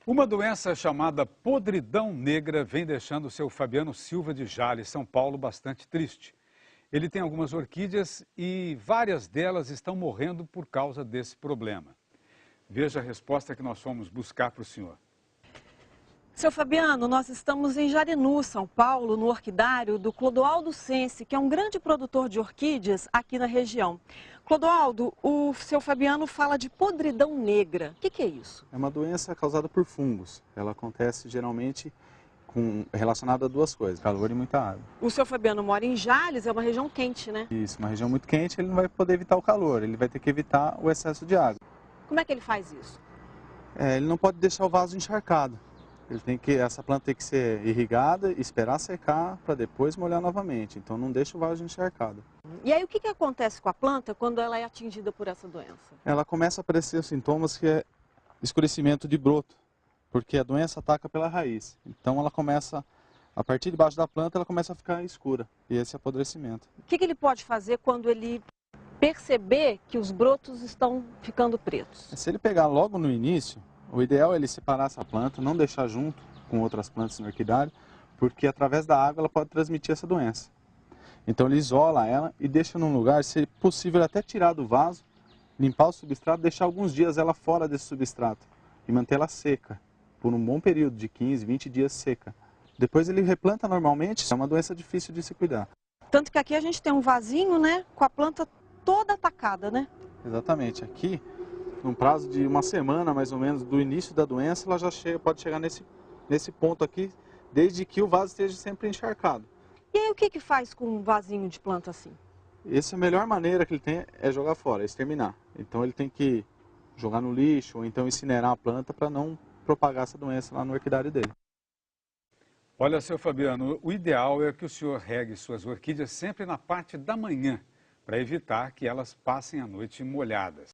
Uma doença chamada podridão negra vem deixando o seu Fabiano Silva de Jales, São Paulo, bastante triste. Ele tem algumas orquídeas e várias delas estão morrendo por causa desse problema. Veja a resposta que nós fomos buscar para o senhor. Seu Fabiano, nós estamos em Jarinu, São Paulo, no orquidário do Clodoaldo Sense, que é um grande produtor de orquídeas aqui na região. Clodoaldo, o seu Fabiano fala de podridão negra. O que é isso? É uma doença causada por fungos. Ela acontece geralmente relacionada a duas coisas, calor e muita água. O seu Fabiano mora em Jales, é uma região quente, né? Isso, uma região muito quente, ele não vai poder evitar o calor, ele vai ter que evitar o excesso de água. Como é que ele faz isso? Ele não pode deixar o vaso encharcado. Essa planta tem que ser irrigada, esperar secar para depois molhar novamente. Então não deixa o vaso encharcado. E aí o que acontece com a planta quando ela é atingida por essa doença? Ela começa a aparecer sintomas que é escurecimento de broto, porque a doença ataca pela raiz. Então ela começa, a partir de baixo da planta, ela começa a ficar escura. E esse é apodrecimento. O que ele pode fazer quando ele perceber que os brotos estão ficando pretos? Se ele pegar logo no início, o ideal é ele separar essa planta, não deixar junto com outras plantas no orquidário, porque através da água ela pode transmitir essa doença. Então ele isola ela e deixa num lugar, se possível até tirar do vaso, limpar o substrato, deixar alguns dias ela fora desse substrato e manter ela seca, por um bom período de 15, 20 dias seca. Depois ele replanta normalmente, é uma doença difícil de se cuidar. Tanto que aqui a gente tem um vasinho, né, com a planta toda atacada, né? Exatamente, aqui, num prazo de uma semana mais ou menos do início da doença, ela já pode chegar nesse ponto aqui, desde que o vaso esteja sempre encharcado. E aí o que faz com um vasinho de planta assim? Essa é a melhor maneira que ele tem é jogar fora, é exterminar. Então ele tem que jogar no lixo ou então incinerar a planta para não propagar essa doença lá no orquidário dele. Olha, seu Fabiano, o ideal é que o senhor regue suas orquídeas sempre na parte da manhã, para evitar que elas passem a noite molhadas.